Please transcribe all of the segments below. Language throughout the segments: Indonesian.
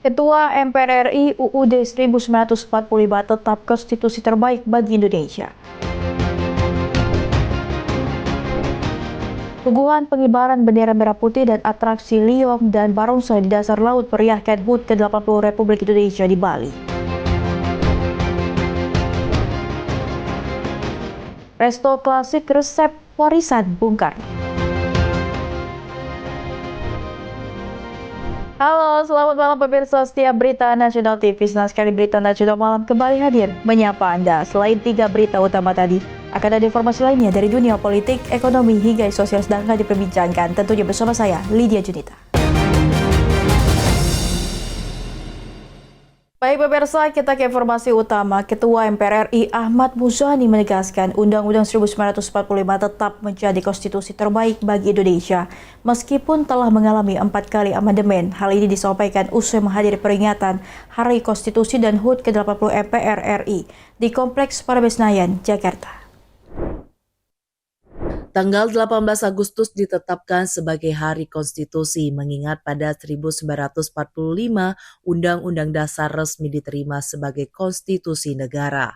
Ketua MPR RI UUD 1945 tetap konstitusi terbaik bagi Indonesia. Tuguhan pengibaran bendera merah putih dan atraksi liong dan barongsai di dasar laut meriahkan HUT ke-80 Republik Indonesia di Bali. Resto klasik resep warisan Bung Karno. Halo, selamat malam pemirsa setia Berita Nasional TV. Senang sekali Berita Nasional Malam kembali hadir menyapa Anda. Selain 3 berita utama tadi, akan ada informasi lainnya dari dunia politik, ekonomi, hingga sosial sedang diperbincangkan. Tentunya bersama saya, Lydia Junita. Baik pemirsa, kita ke informasi utama. Ketua MPR RI Ahmad Muzani menegaskan Undang-Undang 1945 tetap menjadi konstitusi terbaik bagi Indonesia meskipun telah mengalami 4 kali amandemen. Hal ini disampaikan usai menghadiri peringatan Hari Konstitusi dan HUT ke-80 MPR RI di Kompleks Parlemen Senayan, Jakarta. Tanggal 18 Agustus ditetapkan sebagai Hari Konstitusi mengingat pada 1945 Undang-Undang Dasar resmi diterima sebagai konstitusi negara.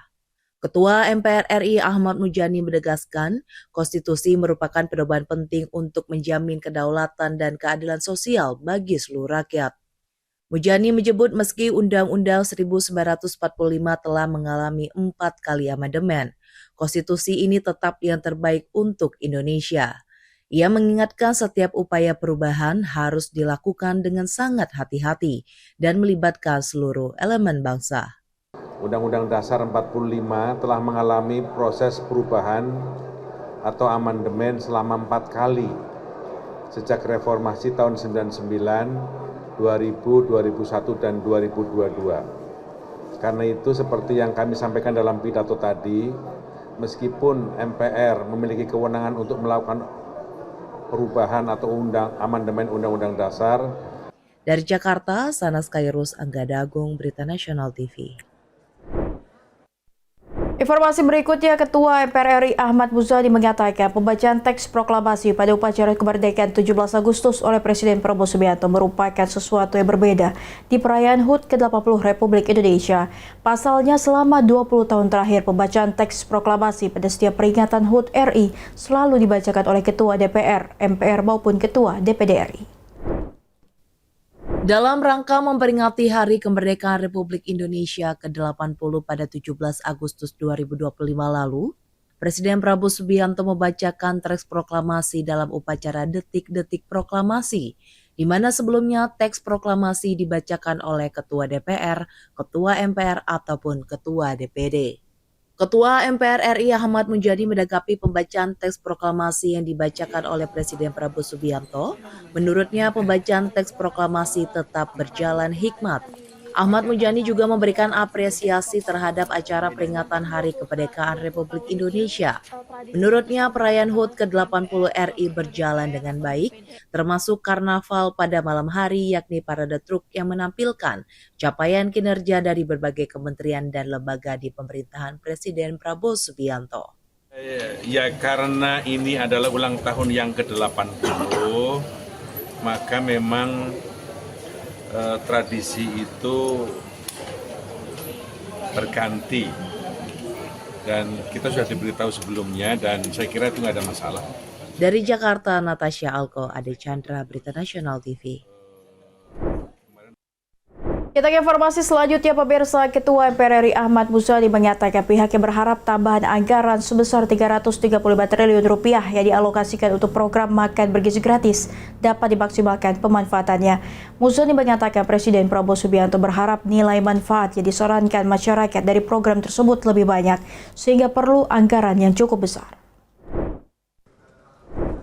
Ketua MPR RI Ahmad Muzani menegaskan, konstitusi merupakan pedoman penting untuk menjamin kedaulatan dan keadilan sosial bagi seluruh rakyat. Muzani menyebut meski Undang-Undang 1945 telah mengalami 4 kali amandemen, konstitusi ini tetap yang terbaik untuk Indonesia. Ia mengingatkan setiap upaya perubahan harus dilakukan dengan sangat hati-hati dan melibatkan seluruh elemen bangsa. Undang-Undang Dasar 45 telah mengalami proses perubahan atau amandemen selama 4 kali sejak reformasi tahun 99, 2000, 2001, dan 2022. Karena itu seperti yang kami sampaikan dalam pidato tadi, meskipun MPR memiliki kewenangan untuk melakukan perubahan atau amandemen Undang-Undang Dasar. Dari Jakarta, Sanas Kairus Anggadagung, Berita Nasional TV. Informasi berikutnya, Ketua MPR RI Ahmad Muzani mengatakan pembacaan teks proklamasi pada upacara kemerdekaan 17 Agustus oleh Presiden Prabowo Subianto merupakan sesuatu yang berbeda di perayaan HUT ke-80 Republik Indonesia. Pasalnya, selama 20 tahun terakhir pembacaan teks proklamasi pada setiap peringatan HUT RI selalu dibacakan oleh Ketua DPR, MPR maupun Ketua DPD RI. Dalam rangka memperingati Hari Kemerdekaan Republik Indonesia ke-80 pada 17 Agustus 2025 lalu, Presiden Prabowo Subianto membacakan teks proklamasi dalam upacara Detik-Detik Proklamasi, di mana sebelumnya teks proklamasi dibacakan oleh Ketua DPR, Ketua MPR, ataupun Ketua DPD. Ketua MPR RI Ahmad Muzani menanggapi pembacaan teks proklamasi yang dibacakan oleh Presiden Prabowo Subianto. Menurutnya pembacaan teks proklamasi tetap berjalan hikmat. Ahmad Muzani juga memberikan apresiasi terhadap acara peringatan Hari Kemerdekaan Republik Indonesia. Menurutnya perayaan HUT ke-80 RI berjalan dengan baik, termasuk karnaval pada malam hari yakni parade truk yang menampilkan capaian kinerja dari berbagai kementerian dan lembaga di pemerintahan Presiden Prabowo Subianto. Ya karena ini adalah ulang tahun yang ke-80, maka memang tradisi itu berganti dan kita sudah diberitahu sebelumnya dan saya kira itu nggak ada masalah. Dari Jakarta, Natasha Alko, Ade Chandra, Berita Nasional TV. Kita ke informasi selanjutnya pemirsa. Ketua MPR RI Ahmad Muzani menyatakan pihaknya berharap tambahan anggaran sebesar 335 triliun rupiah yang dialokasikan untuk program makan bergizi gratis dapat dimaksimalkan pemanfaatannya. Muzani mengatakan Presiden Prabowo Subianto berharap nilai manfaat yang disarankan masyarakat dari program tersebut lebih banyak sehingga perlu anggaran yang cukup besar.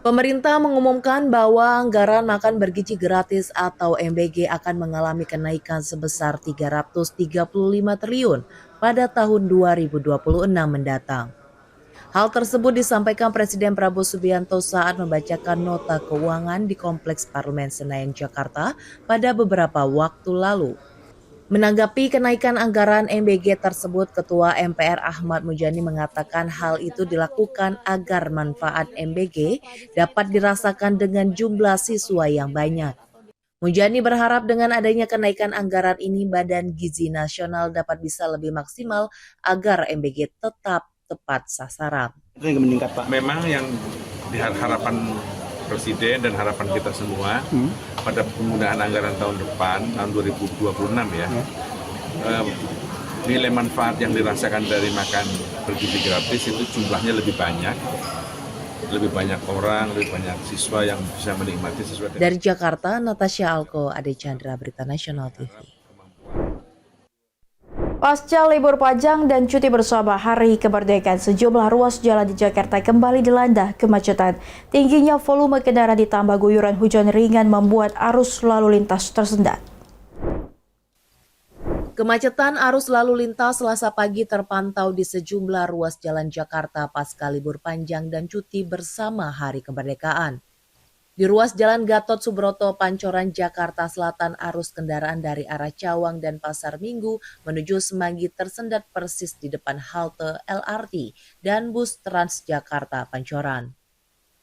Pemerintah mengumumkan bahwa anggaran makan bergizi gratis atau MBG akan mengalami kenaikan sebesar 335 triliun pada tahun 2026 mendatang. Hal tersebut disampaikan Presiden Prabowo Subianto saat membacakan nota keuangan di Kompleks Parlemen Senayan, Jakarta pada beberapa waktu lalu. Menanggapi kenaikan anggaran MBG tersebut, Ketua MPR Ahmad Muzani mengatakan hal itu dilakukan agar manfaat MBG dapat dirasakan dengan jumlah siswa yang banyak. Mujani berharap dengan adanya kenaikan anggaran ini Badan Gizi Nasional dapat bisa lebih maksimal agar MBG tetap tepat sasaran. Itu yang meningkat, Pak. Memang yang harapan Presiden dan harapan kita semua pada penggunaan anggaran tahun depan, tahun 2026 ya, nilai manfaat yang dirasakan dari makan bergizi gratis itu jumlahnya lebih banyak orang, lebih banyak siswa yang bisa menikmati sesuai dengan. Dari Jakarta, Natasha Alko, Ade Chandra, Berita Nasional TV. Pasca libur panjang dan cuti bersama Hari Kemerdekaan, sejumlah ruas jalan di Jakarta kembali dilanda kemacetan. Tingginya volume kendaraan ditambah guyuran hujan ringan membuat arus lalu lintas tersendat. Kemacetan arus lalu lintas Selasa pagi terpantau di sejumlah ruas jalan Jakarta pasca libur panjang dan cuti bersama Hari Kemerdekaan. Di ruas Jalan Gatot Subroto, Pancoran, Jakarta Selatan, arus kendaraan dari arah Cawang dan Pasar Minggu menuju Semanggi tersendat persis di depan halte LRT dan bus Transjakarta Pancoran.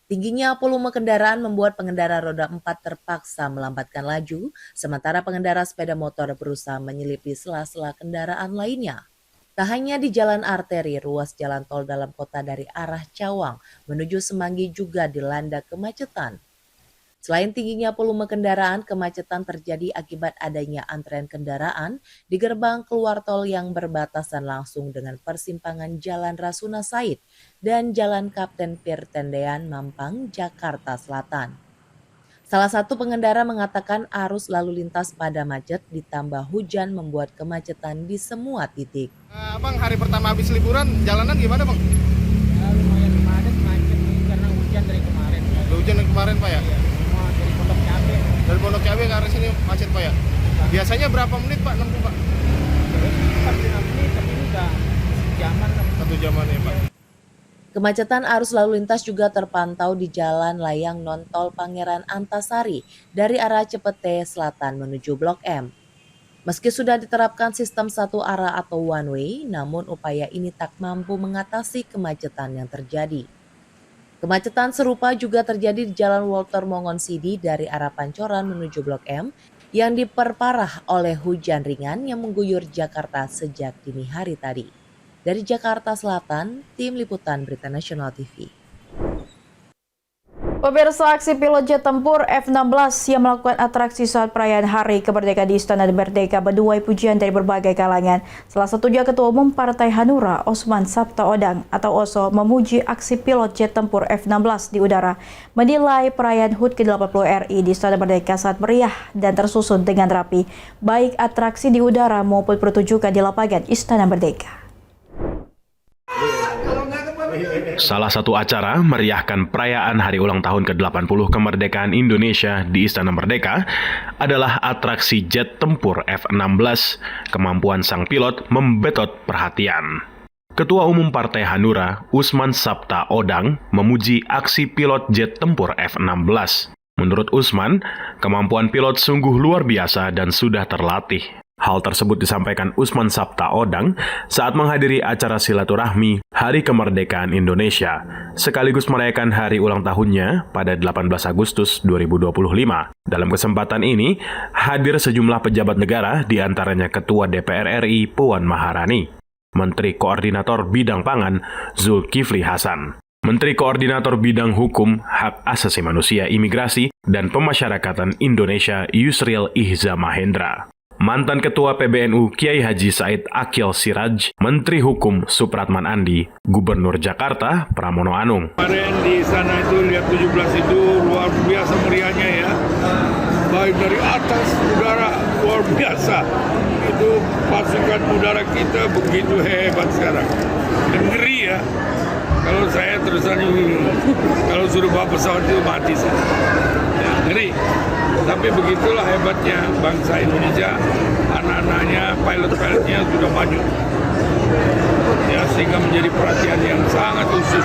Tingginya volume kendaraan membuat pengendara roda 4 terpaksa melambatkan laju, sementara pengendara sepeda motor berusaha menyelipi sela-sela kendaraan lainnya. Tak hanya di jalan arteri, ruas jalan tol dalam kota dari arah Cawang menuju Semanggi juga dilanda kemacetan. Selain tingginya volume kendaraan, kemacetan terjadi akibat adanya antrean kendaraan di gerbang keluar tol yang berbatasan langsung dengan persimpangan Jalan Rasuna Said dan Jalan Kapten Pir Tendean, Mampang, Jakarta Selatan. Salah satu pengendara mengatakan arus lalu lintas pada macet ditambah hujan membuat kemacetan di semua titik. Bang, hari pertama habis liburan, jalanan gimana, Bang? Ya, lumayan macet karena hujan dari kemarin. Hujan dari kemarin, Pak ya? Iya, semua dari Pondok Cabe. Dari Pondok Cabe ke arah sini macet, Pak ya? Biasanya berapa menit, Pak, nempuh, Pak? 4-5 menit, tapi ini udah jaman. 1 jaman ya, Pak. Kemacetan arus lalu lintas juga terpantau di Jalan Layang Non-Tol Pangeran Antasari dari arah Cepete Selatan menuju Blok M. Meski sudah diterapkan sistem satu arah atau one way, namun upaya ini tak mampu mengatasi kemacetan yang terjadi. Kemacetan serupa juga terjadi di Jalan Walter Mongonsidi dari arah Pancoran menuju Blok M yang diperparah oleh hujan ringan yang mengguyur Jakarta sejak dini hari tadi. Dari Jakarta Selatan, Tim Liputan Berita Nasional TV. Pemirsa, aksi pilot jet tempur F-16 yang melakukan atraksi saat perayaan Hari Kemerdekaan di Istana Merdeka menuai pujian dari berbagai kalangan. Salah satunya Ketua Umum Partai Hanura, Osman Sabtaodang atau Oso, memuji aksi pilot jet tempur F-16 di udara. Menilai perayaan HUT ke-80 RI di Istana Merdeka saat meriah dan tersusun dengan rapi, baik atraksi di udara maupun pertunjukan di lapangan Istana Merdeka. Salah satu acara meriahkan perayaan hari ulang tahun ke-80 kemerdekaan Indonesia di Istana Merdeka adalah atraksi jet tempur F-16. Kemampuan sang pilot membetot perhatian. Ketua Umum Partai Hanura, Usman Sabtaodang, memuji aksi pilot jet tempur F-16. Menurut Usman, kemampuan pilot sungguh luar biasa dan sudah terlatih. Hal tersebut disampaikan Usman Sabtaodang saat menghadiri acara silaturahmi Hari Kemerdekaan Indonesia, sekaligus merayakan hari ulang tahunnya pada 18 Agustus 2025. Dalam kesempatan ini, hadir sejumlah pejabat negara, diantaranya Ketua DPR RI Puan Maharani, Menteri Koordinator Bidang Pangan Zulkifli Hasan, Menteri Koordinator Bidang Hukum, Hak Asasi Manusia, Imigrasi, dan Pemasyarakatan Indonesia Yusril Ihza Mahendra, mantan Ketua PBNU Kiai Haji Said Akil Siraj, Menteri Hukum Supratman Andi, Gubernur Jakarta Pramono Anung. Kemarin di sana itu lihat 17 itu luar biasa meriahnya ya. Baik dari atas udara luar biasa. Itu pasukan udara kita begitu hebat sekarang. Dan ngeri ya. Kalau saya terusan kalau suruh bawa pesawat itu mati saya. Ya, ngeri. Tapi begitulah hebatnya bangsa Indonesia, anak-anaknya, pilot-pilotnya sudah maju. Ya, sehingga menjadi perhatian yang sangat khusus.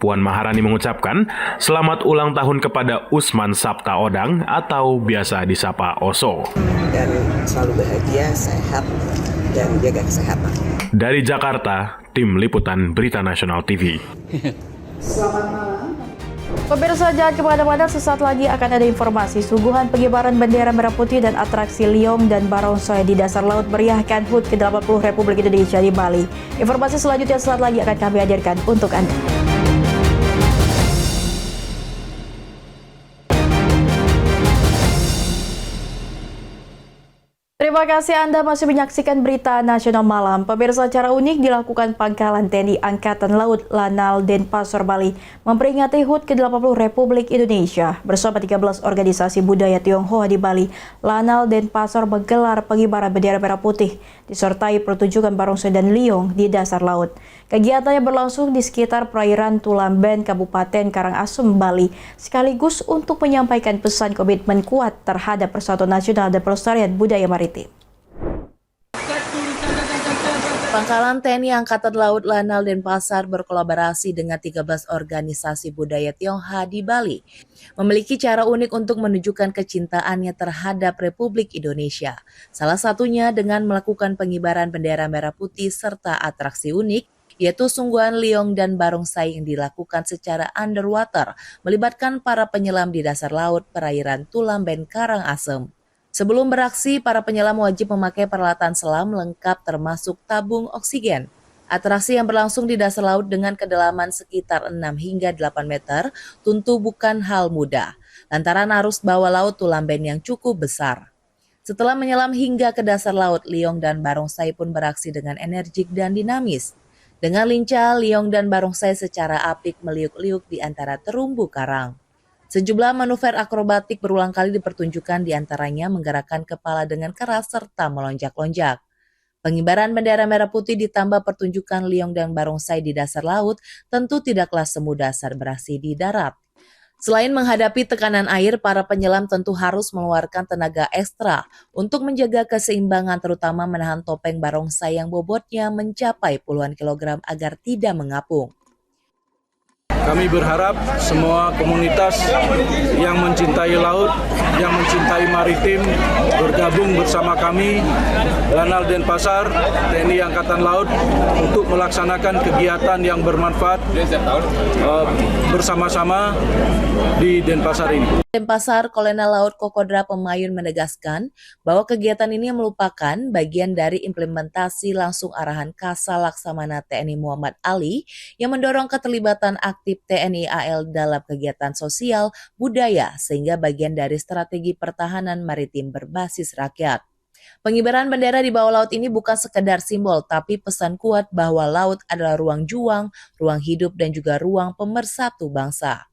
Puan Maharani mengucapkan selamat ulang tahun kepada Usman Sabtaodang atau biasa disapa Oso. Dan selalu bahagia, sehat, dan jaga kesehatan. Dari Jakarta, Tim Liputan Berita Nasional TV. Selamat malam. Pemirsa, jangan kemana-mana, sesaat lagi akan ada informasi suguhan pengibaran bendera merah putih dan atraksi Liong dan Barongsai di dasar laut meriahkan HUT ke-80 Republik Indonesia di Bali. Informasi selanjutnya sesaat lagi akan kami hadirkan untuk Anda. Terima kasih Anda masih menyaksikan Berita Nasional Malam. Pemirsa, acara unik dilakukan Pangkalan TNI Angkatan Laut Lanal Denpasar, Bali memperingati HUT ke-80 Republik Indonesia. Bersama 13 organisasi budaya Tionghoa di Bali, Lanal Denpasar menggelar pengibaran bendera merah putih disertai pertunjukan barongsai dan liong di dasar laut. Kegiatannya berlangsung di sekitar perairan Tulamben, Kabupaten Karangasem, Bali, sekaligus untuk menyampaikan pesan komitmen kuat terhadap Persatuan Nasional dan Pelestarian Budaya Maritim. Pangkalan TNI Angkatan Laut Lanal Denpasar berkolaborasi dengan 13 organisasi budaya Tionghoa di Bali, memiliki cara unik untuk menunjukkan kecintaannya terhadap Republik Indonesia. Salah satunya dengan melakukan pengibaran bendera merah putih serta atraksi unik, yaitu sungguhan liong dan barongsai yang dilakukan secara underwater, melibatkan para penyelam di dasar laut perairan Tulamben, Karangasem. Sebelum beraksi, para penyelam wajib memakai peralatan selam lengkap termasuk tabung oksigen. Atraksi yang berlangsung di dasar laut dengan kedalaman sekitar 6 hingga 8 meter tentu bukan hal mudah, lantaran arus bawah laut Tulamben yang cukup besar. Setelah menyelam hingga ke dasar laut, liong dan barongsai pun beraksi dengan energik dan dinamis. Dengan lincah, liong dan barongsai secara apik meliuk-liuk di antara terumbu karang. Sejumlah manuver akrobatik berulang kali dipertunjukkan, di antaranya menggerakkan kepala dengan keras serta melonjak-lonjak. Pengibaran bendera merah putih ditambah pertunjukan liong dan barongsai di dasar laut tentu tidaklah semudah saat beraksi di darat. Selain menghadapi tekanan air, para penyelam tentu harus mengeluarkan tenaga ekstra untuk menjaga keseimbangan, terutama menahan topeng barongsai yang bobotnya mencapai puluhan kilogram agar tidak mengapung. Kami berharap semua komunitas yang mencintai laut, yang mencintai maritim, bergabung bersama kami, Lanal Denpasar, TNI Angkatan Laut, untuk melaksanakan kegiatan yang bermanfaat bersama-sama di Denpasar ini. Denpasar, Kolonel Laut Kokodra Pemayun menegaskan bahwa kegiatan ini merupakan bagian dari implementasi langsung arahan Kasal Laksamana TNI Muhammad Ali yang mendorong keterlibatan aktif TNI AL dalam kegiatan sosial budaya sehingga bagian dari strategi pertahanan maritim berbasis rakyat. Pengibaran bendera di bawah laut ini bukan sekedar simbol, tapi pesan kuat bahwa laut adalah ruang juang, ruang hidup, dan juga ruang pemersatu bangsa.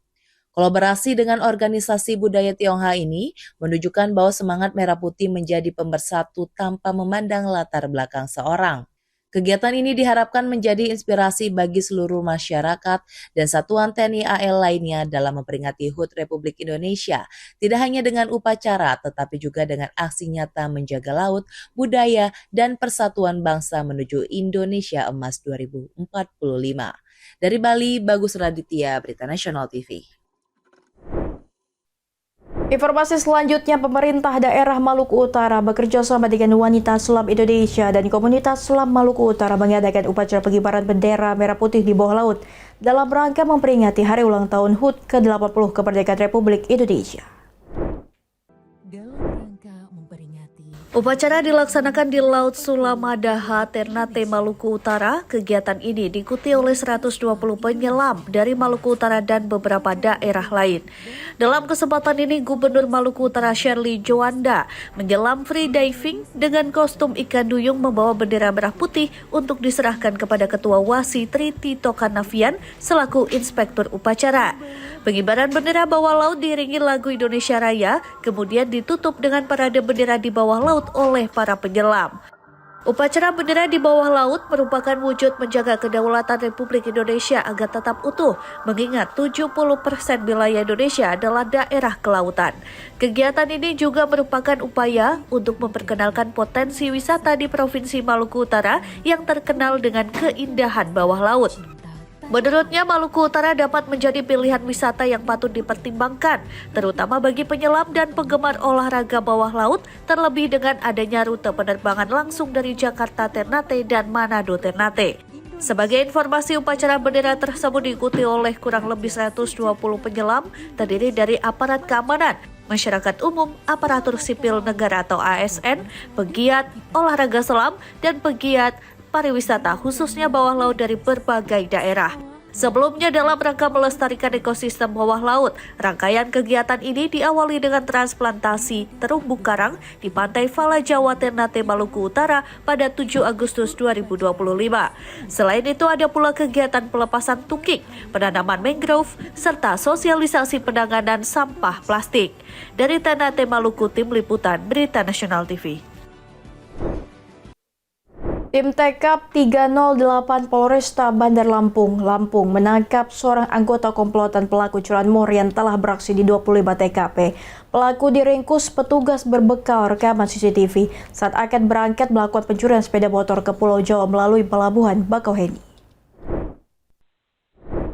Kolaborasi dengan organisasi budaya Tionghoa ini menunjukkan bahwa semangat merah putih menjadi pemersatu tanpa memandang latar belakang seorang. Kegiatan ini diharapkan menjadi inspirasi bagi seluruh masyarakat dan satuan TNI AL lainnya dalam memperingati HUT Republik Indonesia, tidak hanya dengan upacara, tetapi juga dengan aksi nyata menjaga laut, budaya, dan persatuan bangsa menuju Indonesia Emas 2045. Dari Bali, Bagus Raditya, Berita Nasional TV. Informasi selanjutnya, pemerintah daerah Maluku Utara bekerja sama dengan wanita selam Indonesia dan komunitas selam Maluku Utara mengadakan upacara pengibaran bendera merah putih di bawah laut dalam rangka memperingati hari ulang tahun HUT ke-80 kemerdekaan Republik Indonesia. Upacara dilaksanakan di Laut Sulamadaha, Ternate, Maluku Utara. Kegiatan ini diikuti oleh 120 penyelam dari Maluku Utara dan beberapa daerah lain. Dalam kesempatan ini, Gubernur Maluku Utara Shirley Joanda menyelam free diving dengan kostum ikan duyung membawa bendera merah putih untuk diserahkan kepada Ketua WASI Triti Tokanavian selaku inspektur upacara. Pengibaran bendera bawah laut diiringi lagu Indonesia Raya, kemudian ditutup dengan parade bendera di bawah laut oleh para penyelam. Upacara bendera di bawah laut merupakan wujud menjaga kedaulatan Republik Indonesia agar tetap utuh, mengingat 70% wilayah Indonesia adalah daerah kelautan. Kegiatan ini juga merupakan upaya untuk memperkenalkan potensi wisata di Provinsi Maluku Utara yang terkenal dengan keindahan bawah laut. Menurutnya, Maluku Utara dapat menjadi pilihan wisata yang patut dipertimbangkan, terutama bagi penyelam dan penggemar olahraga bawah laut, terlebih dengan adanya rute penerbangan langsung dari Jakarta Ternate dan Manado Ternate. Sebagai informasi, upacara bendera tersebut diikuti oleh kurang lebih 120 penyelam, terdiri dari aparat keamanan, masyarakat umum, aparatur sipil negara atau ASN, pegiat olahraga selam, dan pegiat pariwisata khususnya bawah laut dari berbagai daerah. Sebelumnya dalam rangka melestarikan ekosistem bawah laut, rangkaian kegiatan ini diawali dengan transplantasi terumbu karang di pantai Fala Jawa Ternate, Maluku Utara pada 7 Agustus 2025. Selain itu ada pula kegiatan pelepasan tukik, penanaman mangrove, serta sosialisasi penanganan sampah plastik. Dari Ternate, Maluku, Tim Liputan Berita Nasional TV. Tim TKP 308 Polresta Bandar Lampung menangkap seorang anggota komplotan pelaku curanmor yang telah beraksi di 25 TKP. Pelaku diringkus petugas berbekal rekaman CCTV saat akan berangkat melakukan pencurian sepeda motor ke Pulau Jawa melalui pelabuhan Bakauheni.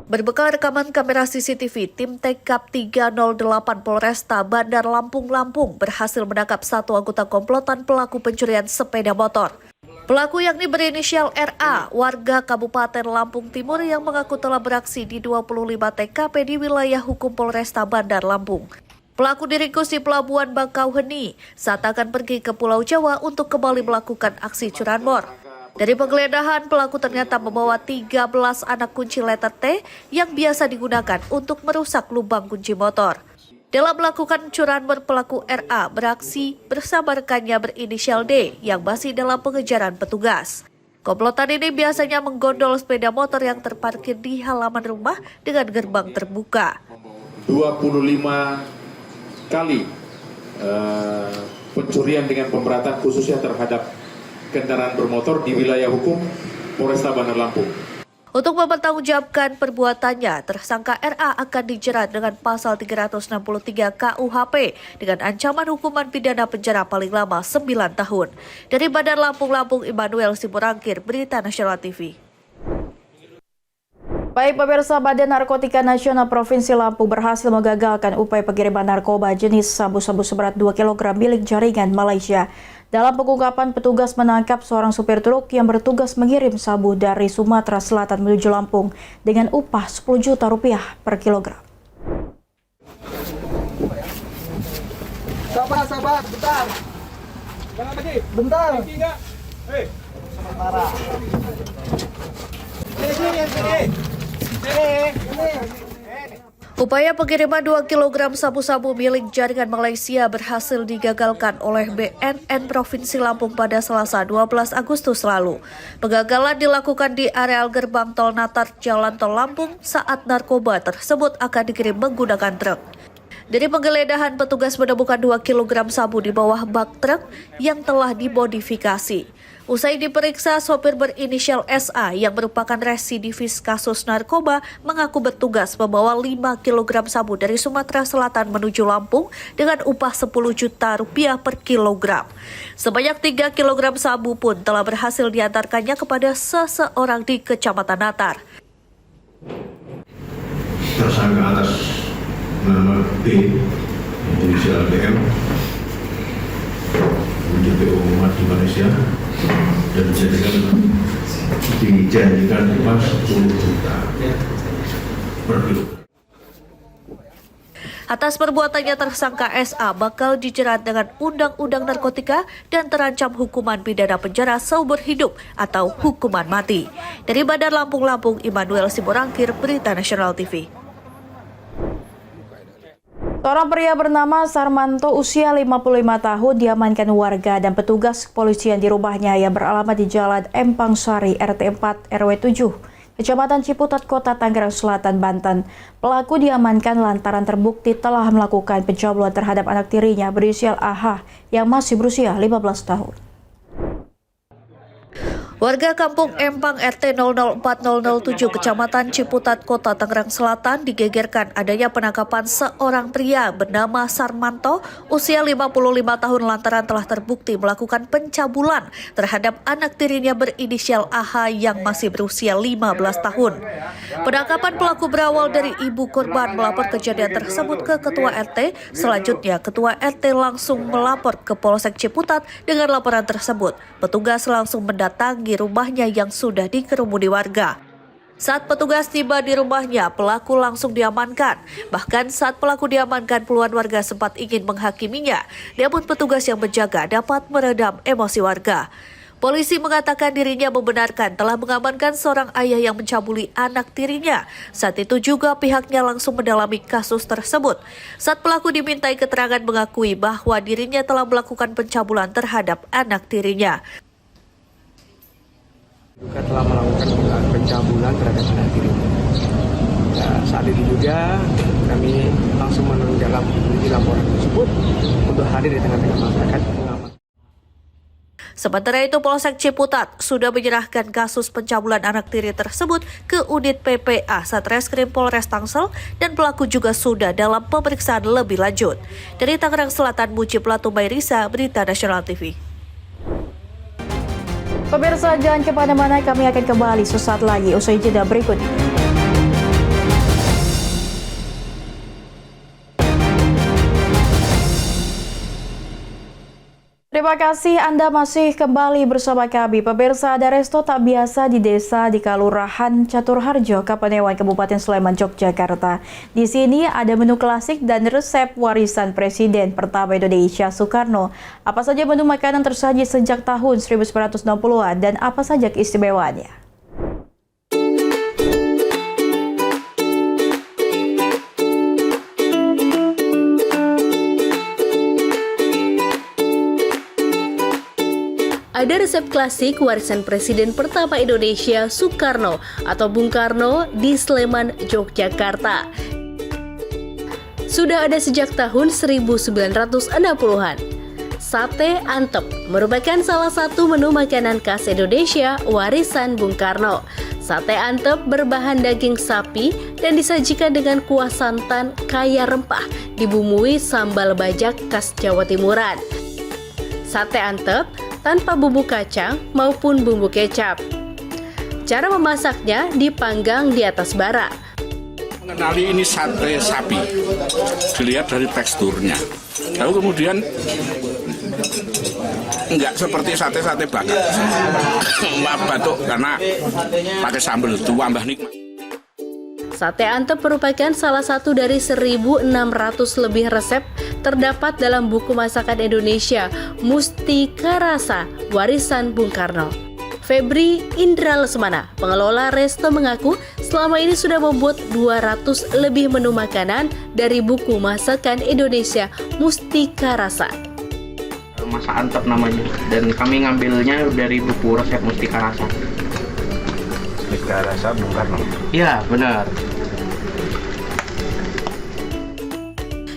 Berbekal rekaman kamera CCTV, tim TKP 308 Polresta Bandar Lampung berhasil menangkap satu anggota komplotan pelaku pencurian sepeda motor. Pelaku yakni berinisial RA, warga Kabupaten Lampung Timur yang mengaku telah beraksi di 25 TKP di wilayah hukum Polresta Bandar Lampung. Pelaku diringkus di Pelabuhan Bakauheni saat akan pergi ke Pulau Jawa untuk kembali melakukan aksi curanmor. Dari penggeledahan, pelaku ternyata membawa 13 anak kunci letter T yang biasa digunakan untuk merusak lubang kunci motor. Dalam melakukan curanmor, pelaku RA beraksi bersama rekannya berinisial D yang masih dalam pengejaran petugas. Komplotan ini biasanya menggondol sepeda motor yang terparkir di halaman rumah dengan gerbang terbuka. 25 kali pencurian dengan pemberatan khususnya terhadap kendaraan bermotor di wilayah hukum Polresta Bandar Lampung. Untuk mempertanggungjawabkan perbuatannya, tersangka RA akan dijerat dengan pasal 363 KUHP dengan ancaman hukuman pidana penjara paling lama 9 tahun. Dari Bandar Lampung, Immanuel Simorangkir, Berita Nasional TV. Baik pemirsa, Badan Narkotika Nasional Provinsi Lampung berhasil menggagalkan upaya pengiriman narkoba jenis sabu-sabu seberat 2 kg milik jaringan Malaysia. Dalam pengungkapan, petugas menangkap seorang supir truk yang bertugas mengirim sabu dari Sumatera Selatan menuju Lampung dengan upah Rp10 juta per kilogram. Sabar, bentar. Jangan lagi. Bentar. Hei. Sementara. Sini. Upaya pengiriman 2 kg sabu-sabu milik jaringan Malaysia berhasil digagalkan oleh BNN Provinsi Lampung pada Selasa 12 Agustus lalu. Pengagalan dilakukan di areal gerbang tol Natar Jalan Tol Lampung saat narkoba tersebut akan dikirim menggunakan truk. Dari penggeledahan, petugas menemukan 2 kg sabu di bawah bak truk yang telah dimodifikasi. Usai diperiksa, sopir berinisial SA yang merupakan residivis kasus narkoba mengaku bertugas membawa 5 kg sabu dari Sumatera Selatan menuju Lampung dengan upah Rp10 juta per kilogram. Sebanyak 3 kg sabu pun telah berhasil diantarkannya kepada seseorang di Kecamatan Natar. Tersangka atas nama B, inisial BM, menjadi umat di Malaysia dan dijanjikan upah Rp10 juta per kilogram. Atas perbuatannya, tersangka SA bakal dijerat dengan Undang-Undang Narkotika dan terancam hukuman pidana penjara seumur hidup atau hukuman mati. Dari Bandar Lampung, Immanuel Simorangkir, Berita Nasional TV. Seorang pria bernama Sarmanto usia 55 tahun diamankan warga dan petugas kepolisian di rumahnya yang beralamat di Jalan Empang Sari, RT 4 RW 7, Kecamatan Ciputat, Kota Tangerang Selatan, Banten. Pelaku diamankan lantaran terbukti telah melakukan pencabulan terhadap anak tirinya berinisial AH yang masih berusia 15 tahun. Warga Kampung Empang RT 004007 Kecamatan Ciputat, Kota Tangerang Selatan digegerkan adanya penangkapan seorang pria bernama Sarmanto usia 55 tahun lantaran telah terbukti melakukan pencabulan terhadap anak tirinya berinisial AH yang masih berusia 15 tahun. Penangkapan pelaku berawal dari ibu korban melapor kejadian tersebut ke Ketua RT. Selanjutnya, Ketua RT langsung melapor ke Polsek Ciputat dengan laporan tersebut. Petugas langsung mendatangi rumahnya yang sudah dikerumuni warga. Saat petugas tiba di rumahnya, pelaku langsung diamankan. Bahkan saat pelaku diamankan, puluhan warga sempat ingin menghakiminya. Namun petugas yang menjaga dapat meredam emosi warga. Polisi mengatakan dirinya membenarkan telah mengamankan seorang ayah yang mencabuli anak tirinya. Saat itu juga pihaknya langsung mendalami kasus tersebut. Saat pelaku dimintai keterangan mengakui bahwa dirinya telah melakukan pencabulan terhadap anak tirinya. Juga telah melakukan pencabulan terhadap anak tirinya. Saat itu juga kami langsung menindaklanjuti laporan tersebut untuk hadir di tengah-tengah masyarakat. Sementara itu, Polsek Ciputat sudah menyerahkan kasus pencabulan anak tiri tersebut ke unit PPA Satreskrim Polres Tangsel dan pelaku juga sudah dalam pemeriksaan lebih lanjut. Dari Tangerang Selatan, Muji Platu Mairisa, Berita Nasional TV. Pemirsa, jangan kemana-mana, kami akan kembali sesaat lagi usai jeda berikut ini. Terima kasih Anda masih kembali bersama kami. Pemirsa, ada resto tak biasa di desa di Kalurahan Caturharjo, Kapanewon, Kabupaten Sleman, Yogyakarta. Di sini ada menu klasik dan resep warisan Presiden pertama Indonesia, Soekarno. Apa saja menu makanan tersaji sejak tahun 1960-an dan apa saja keistimewaannya? Ada resep klasik warisan Presiden pertama Indonesia, Soekarno atau Bung Karno di Sleman, Yogyakarta. Sudah ada sejak tahun 1960-an. Sate antep merupakan salah satu menu makanan khas Indonesia warisan Bung Karno. Sate antep berbahan daging sapi dan disajikan dengan kuah santan kaya rempah, dibumbui sambal bajak khas Jawa Timuran. Sate antep tanpa bumbu kacang maupun bumbu kecap. Cara memasaknya dipanggang di atas bara. Mengenali ini sate sapi, dilihat dari teksturnya. Lalu kemudian enggak seperti sate-sate bakar. Maaf batuk karena pakai sambal itu tambah nikmat. Sate antep merupakan salah satu dari 1.600 lebih resep terdapat dalam buku masakan Indonesia Mustika Rasa Warisan Bung Karno. Febri Indra Lesmana, pengelola resto, mengaku selama ini sudah membuat 200 lebih menu makanan dari buku masakan Indonesia Mustika Rasa. Masak antep namanya, dan kami ngambilnya dari buku resep Mustika Rasa. Mustika Rasa Bung Karno. Iya, benar.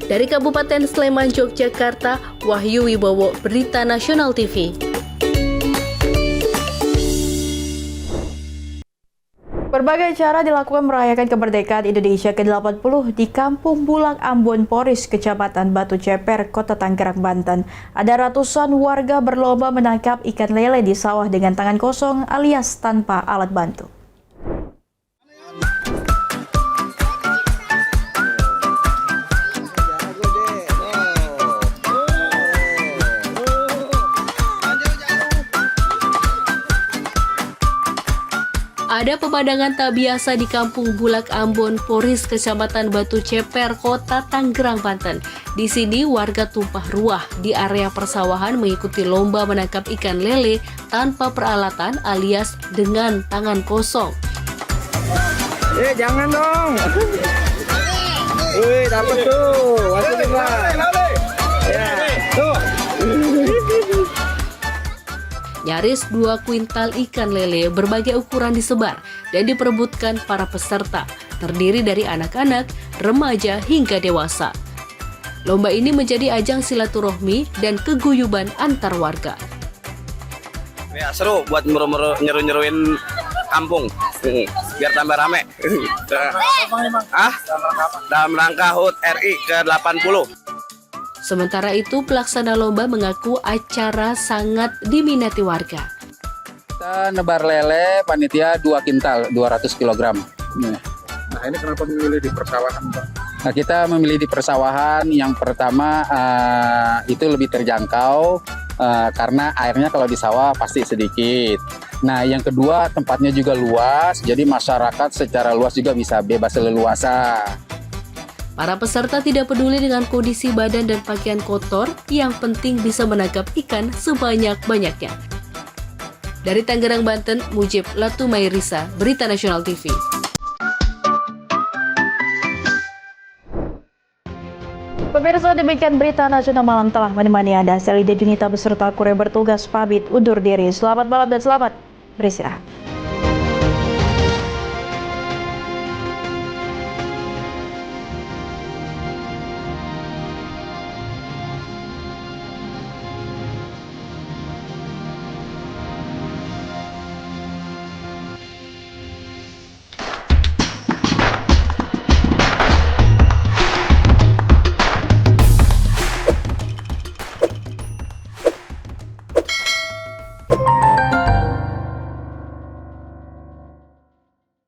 Dari Kabupaten Sleman, Yogyakarta, Wahyu Wibowo, Berita Nasional TV. Berbagai cara dilakukan merayakan kemerdekaan Indonesia ke-80 di Kampung Bulak Ambon Poris, Kecamatan Batu Ceper, Kota Tangerang, Banten. Ada ratusan warga berlomba menangkap ikan lele di sawah dengan tangan kosong alias tanpa alat bantu. Ada pemandangan tak biasa di Kampung Bulak Ambon Poris, Kecamatan Batu Ceper, Kota Tangerang, Banten. Di sini warga tumpah ruah di area persawahan mengikuti lomba menangkap ikan lele tanpa peralatan alias dengan tangan kosong. Jangan dong. Wih, dapat tuh. Ya, tuh. Nyaris 2 kuintal ikan lele berbagai ukuran disebar dan diperebutkan para peserta, terdiri dari anak-anak, remaja hingga dewasa. Lomba ini menjadi ajang silaturahmi dan keguyuban antar warga. Ya, seru buat nyeru-nyeruin kampung, biar tambah rame. Dalam rangka HUT RI ke-80. Sementara itu, pelaksana lomba mengaku acara sangat diminati warga. Kita nebar lele panitia 2 kintal, 200 kg. Nah, ini kenapa memilih di persawahan, Pak? Nah, kita memilih di persawahan yang pertama itu lebih terjangkau karena airnya kalau di sawah pasti sedikit. Nah, yang kedua tempatnya juga luas, jadi masyarakat secara luas juga bisa bebas leluasa. Para peserta tidak peduli dengan kondisi badan dan pakaian kotor, yang penting bisa menangkap ikan sebanyak-banyaknya. Dari Tangerang, Banten, Mujib Latumairisa, Berita Nasional TV. Pemirsa, demikian Berita Nasional Malam telah menemani Anda. Saya Lydia Junita beserta kru yang bertugas pamit undur diri. Selamat malam dan selamat beristirahat.